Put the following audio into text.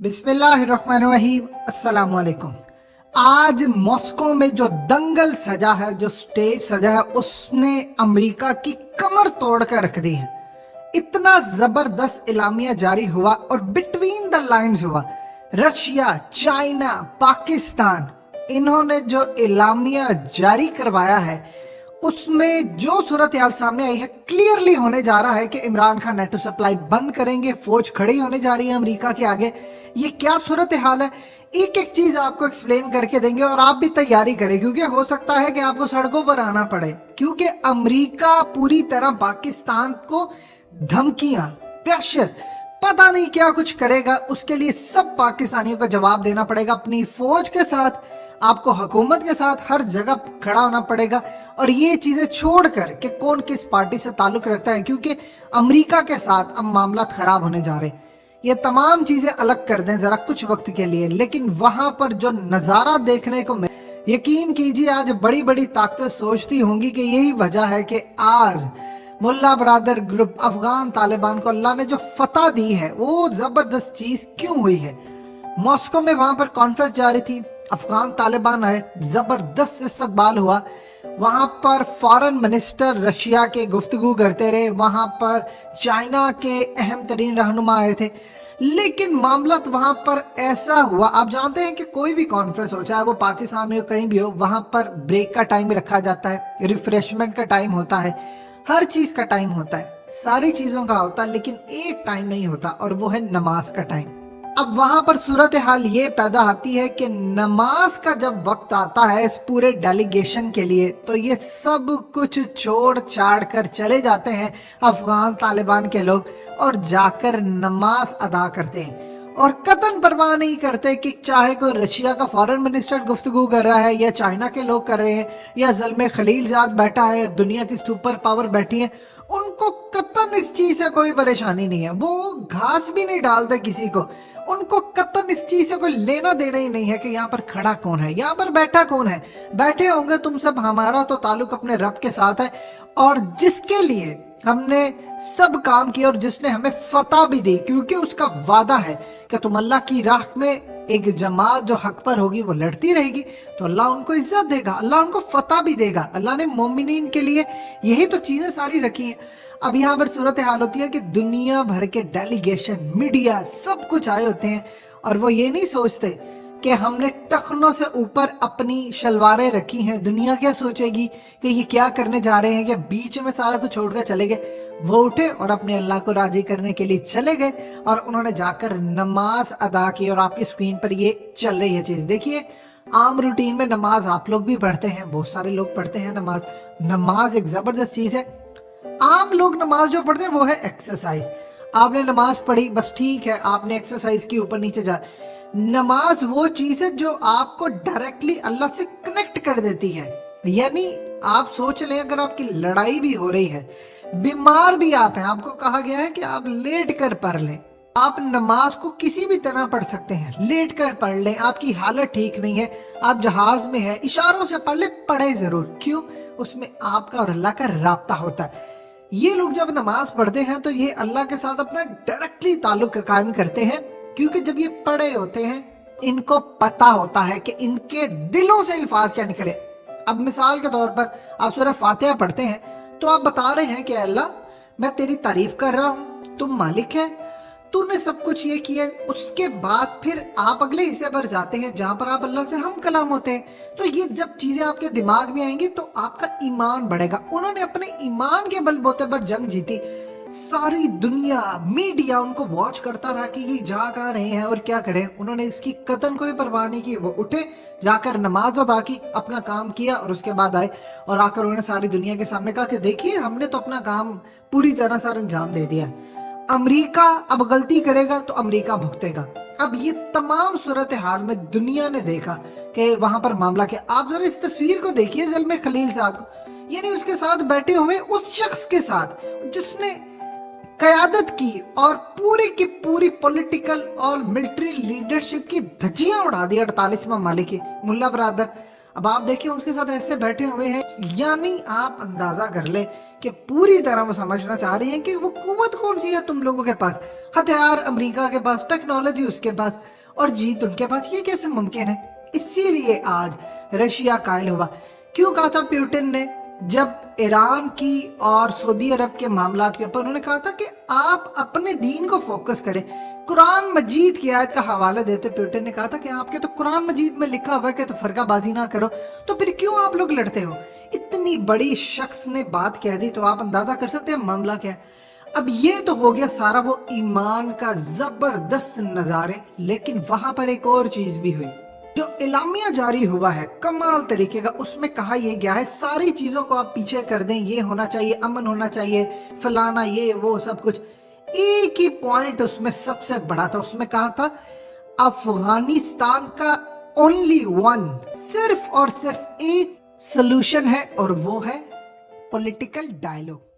बिस्मिल्लाहिर्रहमानिर्रहीम। अस्सलाम वालेकुम। आज मॉस्को में जो दंगल सजा है, जो स्टेज सजा है, उसने अमेरिका की कमर तोड़ कर रख दी है। इतना जबरदस्त इलामिया जारी हुआ और बिटवीन द लाइंस हुआ। रशिया, चाइना, पाकिस्तान, इन्होंने जो इलामिया जारी करवाया है उसमें जो सूरत हाल सामने आई है, क्लियरली होने जा रहा है कि इमरान खान नेटो सप्लाई बंद करेंगे, फौज खड़ी होने जा रही है अमेरिका के आगे। ये क्या सूरत हाल है, एक एक चीज आपको एक्सप्लेन करके देंगे और आप भी तैयारी करें, क्योंकि हो सकता है कि आपको सड़कों पर आना पड़े, क्योंकि अमेरिका पूरी तरह पाकिस्तान को धमकियां, प्रेशर, पता नहीं क्या कुछ करेगा। उसके लिए सब पाकिस्तानियों को जवाब देना पड़ेगा, अपनी फौज के साथ, आपको हुकूमत के साथ हर जगह खड़ा होना पड़ेगा। और ये चीजें छोड़कर कि कौन किस पार्टी से ताल्लुक रखता है, क्योंकि अमेरिका के साथ अब मामला खराब होने जा रहे हैं। ये तमाम चीजें अलग कर दें जरा कुछ वक्त के लिए, लेकिन वहां पर जो नजारा देखने को मिला, यकीन कीजिए आज बड़ी बड़ी ताकत सोचती होंगी कि यही वजह है कि आज मुल्ला बरादर ग्रुप, अफगान तालिबान को अल्लाह ने जो फतह दी है, वो जबरदस्त चीज क्यों हुई है। मॉस्को में वहां पर कॉन्फ्रेंस जारी थी, अफगान तालिबान आए, जबरदस्त इस्तकबाल हुआ। वहां पर फॉरेन मिनिस्टर रशिया के गुफ्तगू करते रहे, वहां पर चाइना के अहम तरीन रहनुमा आए थे, लेकिन मामला वहां पर ऐसा हुआ। आप जानते हैं कि कोई भी कॉन्फ्रेंस हो, चाहे वो पाकिस्तान में हो, कहीं भी हो, वहां पर ब्रेक का टाइम रखा जाता है, रिफ्रेशमेंट का टाइम होता है, हर चीज का टाइम होता है, सारी चीजों का होता है, लेकिन एक टाइम नहीं होता और वो है नमाज का टाइम। अब वहां पर सूरत हाल ये पैदा आती है कि नमाज का जब वक्त आता है इस पूरे डेलीगेशन के लिए, तो ये सब कुछ छोड़ छाड़ कर चले जाते हैं अफगान तालिबान के लोग और जाकर नमाज अदा करते हैं और कतन परवाह नहीं करते कि चाहे कोई रशिया का फॉरेन मिनिस्टर गुफ्तगू कर रहा है या चाइना के लोग कर रहे हैं या ज़ल्मे खलीलजाद बैठा है, दुनिया की सुपर पावर बैठी है, उनको कतन इस चीज से कोई परेशानी नहीं है। वो घास भी नहीं डालते किसी को, उनको कतन इस चीज से कोई लेना देना ही नहीं है कि यहाँ पर खड़ा कौन है, यहाँ पर बैठा कौन है। बैठे होंगे तुम सब, हमारा तो ताल्लुक अपने रब के साथ है और जिसके लिए हमने सब काम किया और जिसने हमें फतह भी दी, क्योंकि उसका वादा है कि तुम अल्लाह की राह में एक जमात जो हक पर होगी वो लड़ती रहेगी, तो अल्लाह उनको इज्जत देगा, अल्लाह उनको फतह भी देगा। अल्लाह ने मोमिनीन के लिए यही तो चीजें सारी रखी हैं। अब यहाँ पर सूरत हाल होती है कि दुनिया भर के डेलीगेशन, मीडिया, सब कुछ आए होते हैं और वो ये नहीं सोचते कि हमने टखनों से ऊपर अपनी शलवारें रखी हैं, दुनिया क्या सोचेगी कि ये क्या करने जा रहे हैं, या बीच में सारा कुछ छोड़कर चले गए। वो उठे और अपने अल्लाह को राजी करने के लिए चले गए और उन्होंने जाकर नमाज अदा की। और आपकी स्क्रीन पर ये चल रही है चीज, देखिए आम रूटीन में नमाज आप लोग भी पढ़ते हैं, बहुत सारे लोग पढ़ते हैं नमाज। नमाज एक जबरदस्त चीज है। आम लोग नमाज जो पढ़ते हैं वो है एक्सरसाइज। आपने नमाज पढ़ी, बस ठीक है, आपने एक्सरसाइज की, ऊपर नीचे जा। नमाज वो चीज है जो आपको डायरेक्टली अल्लाह से कनेक्ट कर देती है। यानी आप सोच लें, अगर आपकी लड़ाई भी हो रही है, बीमार भी आप हैं, आपको कहा गया है कि आप लेट कर पढ़ लें, आप नमाज को किसी भी तरह पढ़ सकते हैं, लेट कर पढ़ लें। आपकी हालत ठीक नहीं है, आप जहाज में है, इशारों से पढ़ ले, पढ़े जरूर। क्यों? उसमें आपका और अल्लाह का राब्ता होता है। ये लोग जब नमाज पढ़ते हैं तो ये अल्लाह के साथ अपना डायरेक्टली ताल्लुक कायम करते हैं, क्योंकि जब ये पढ़े होते हैं इनको पता होता है कि इनके दिलों से अल्फाज क्या निकले। अब मिसाल के तौर पर आप सूरह फातिहा पढ़ते हैं तो आप बता रहे हैं कि अल्लाह मैं तेरी तारीफ कर रहा हूँ, तुम मालिक है, तूने सब कुछ ये किया। उसके बाद फिर आप अगले हिस्से पर जाते हैं जहां पर आप अल्लाह से हम कलाम होते हैं। तो ये जब चीजें आपके दिमाग में आएंगी तो आपका ईमान बढ़ेगा। उन्होंने अपने ईमान के बलबूते पर जंग जीती। सारी दुनिया, मीडिया उनको वॉच करता रहा कि ये जा कहाँ रहे हैं और क्या करें। उन्होंने इसकी कतन कोई परवाह नहीं की। वो उठे, जाकर नमाज अदा की, अपना काम किया और उसके बाद आए और आकर उन्होंने सारी दुनिया के सामने कहा कि देखिए हमने तो अपना काम पूरी तरह से अंजाम दे दिया। अमेरिका अब गलती करेगा तो अमेरिका भुगतेगा। अब ये तमाम सूरत हाल में दुनिया ने देखा कि वहां पर मामला क्या। आप जरा इस तस्वीर को देखिए, ज़ल्मे खलीलजाद को, यानी उसके साथ बैठे हुए उस शख्स के साथ जिसने कयादत की और पूरी की पूरी पॉलिटिकल और मिलिट्री लीडरशिप की धज्जियां उड़ा दी 48 ममालिक की, मुल्ला बरादर। अब आप देखिए उसके साथ ऐसे बैठे हुए हैं, यानी आप अंदाजा कर ले कि पूरी तरह वो समझना चाह रही हैं कि वो कुव्वत कौन सी है तुम लोगों के पास। ہتھیار امریکہ کے پاس، ٹیکنالوجی اس کے پاس، اور جیت ان کے پاس. یہ کیسے ممکن ہے؟ اسی لیے آج رشیا قائل ہوا. کیوں کہا تھا پیوٹن نے جب ایران کی اور سعودی عرب کے معاملات کے اوپر، انہوں نے کہا تھا کہ آپ اپنے دین کو فوکس کریں. قرآن مجید کی آیت کا حوالہ دیتے پیوٹن نے کہا تھا کہ آپ کے تو قرآن مجید میں لکھا ہوا ہے کہ تو فرقہ بازی نہ کرو، تو پھر کیوں آپ لوگ لڑتے ہو؟ اتنی بڑی شخص نے بات کہہ دی تو آپ اندازہ کر سکتے ہیں معاملہ کیا ہے. اب یہ تو ہو گیا سارا وہ ایمان کا زبردست نظارے، لیکن وہاں پر ایک اور چیز بھی ہوئی. جو اعلامیہ جاری ہوا ہے کمال طریقے کا، اس میں کہا یہ گیا ہے ساری چیزوں کو آپ پیچھے کر دیں، یہ ہونا چاہیے، امن ہونا چاہیے، فلانا، یہ وہ سب کچھ. ایک ہی پوائنٹ اس میں سب سے بڑا تھا، اس میں کہا تھا افغانستان کا اونلی ون، صرف اور صرف ایک سلوشن ہے، اور وہ ہے پولیٹیکل ڈائیلاگ.